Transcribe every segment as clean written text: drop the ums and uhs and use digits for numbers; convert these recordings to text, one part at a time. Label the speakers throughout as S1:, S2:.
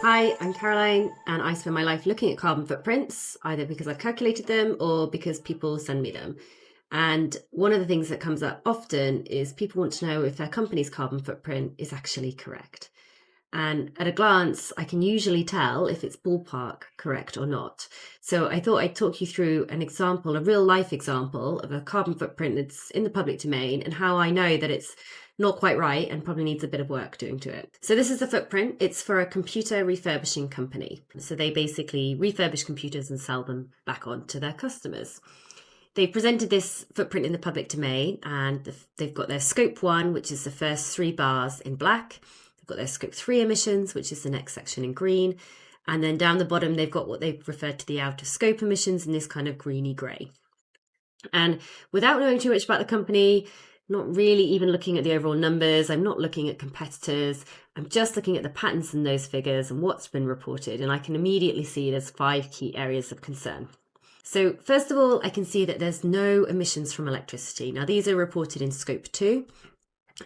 S1: Hi, I'm Caroline, and I spend my life looking at carbon footprints, either because I've calculated them or because people send me them. And one of the things that comes up often is people want to know if their company's carbon footprint is actually correct. And at a glance, I can usually tell if it's ballpark correct or not. So I thought I'd talk you through an example, a real life example of a carbon footprint that's in the public domain and how I know that it's not quite right and probably needs a bit of work doing to it. So this is the footprint. It's for a computer refurbishing company. So they basically refurbish computers and sell them back on to their customers. They presented this footprint in the public domain, and they've got their scope 1, which is the first 3 bars in black. They've got their scope 3 emissions, which is the next section in green. And then down the bottom, they've got what they've referred to the out of scope emissions in this kind of greeny grey. And without knowing too much about the company, not really even looking at the overall numbers, I'm not looking at competitors, I'm just looking at the patterns in those figures and what's been reported, and I can immediately see there's 5 key areas of concern. So first of all, I can see that there's no emissions from electricity. Now these are reported in scope 2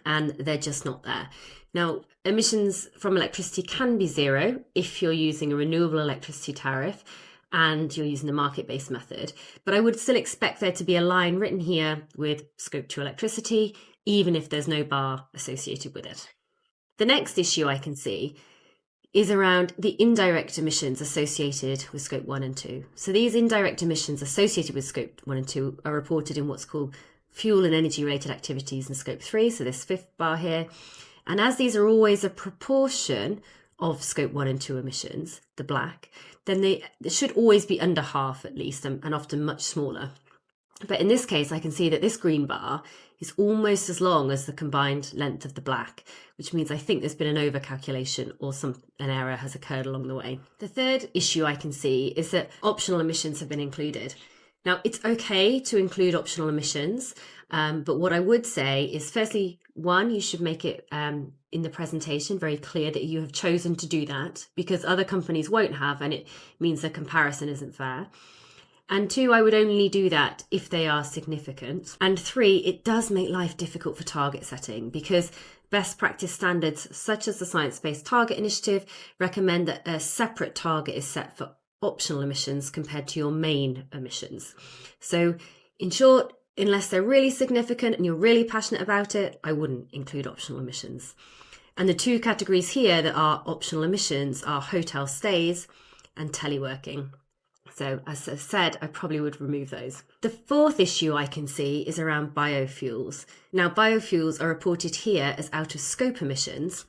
S1: and they're just not there. Now emissions from electricity can be 0 if you're using a renewable electricity tariff and you're using the market-based method. But I would still expect there to be a line written here with scope 2 electricity, even if there's no bar associated with it. The next issue I can see is around the indirect emissions associated with scope 1 and 2. So these indirect emissions associated with scope 1 and 2 are reported in what's called fuel and energy related activities in scope 3, so this 5th bar here. And as these are always a proportion of scope 1 and 2 emissions, the black, then they should always be under half at least, and often much smaller. But in this case, I can see that this green bar is almost as long as the combined length of the black, which means I think there's been an overcalculation or an error has occurred along the way. The third issue I can see is that optional emissions have been included. Now, it's okay to include optional emissions, but what I would say is, firstly, one, you should make it in the presentation very clear that you have chosen to do that, because other companies won't have, and it means the comparison isn't fair. And 2, I would only do that if they are significant. And 3, it does make life difficult for target setting, because best practice standards such as the Science Based Target Initiative recommend that a separate target is set for optional emissions compared to your main emissions. So in short, unless they're really significant and you're really passionate about it, I wouldn't include optional emissions. And the 2 categories here that are optional emissions are hotel stays and teleworking. So as I said, I probably would remove those. The 4th issue I can see is around biofuels. Now, biofuels are reported here as out of scope emissions,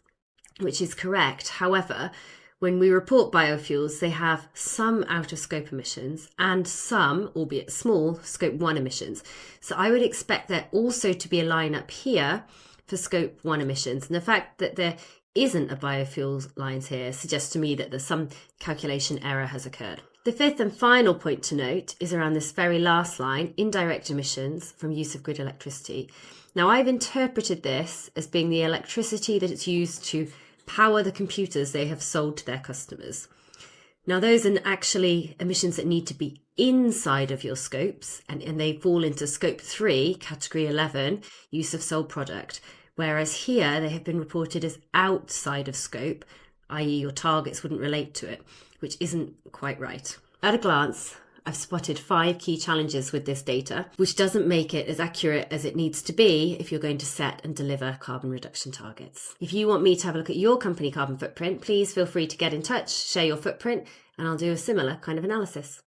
S1: which is correct. However, when we report biofuels, they have some out of scope emissions and some, albeit small, scope 1 emissions. So I would expect there also to be a line up here for scope 1 emissions. And the fact that there isn't a biofuels lines here suggests to me that there's some calculation error has occurred. The 5th and final point to note is around this very last line, indirect emissions from use of grid electricity. Now, I've interpreted this as being the electricity that it's used to power the computers they have sold to their customers. Now, those are actually emissions that need to be inside of your scopes, and they fall into scope 3, category 11, use of sold product, whereas here they have been reported as outside of scope, i.e. your targets wouldn't relate to it, which isn't quite right. At a glance, I've spotted 5 key challenges with this data, which doesn't make it as accurate as it needs to be if you're going to set and deliver carbon reduction targets. If you want me to have a look at your company carbon footprint, please feel free to get in touch, share your footprint, and I'll do a similar kind of analysis.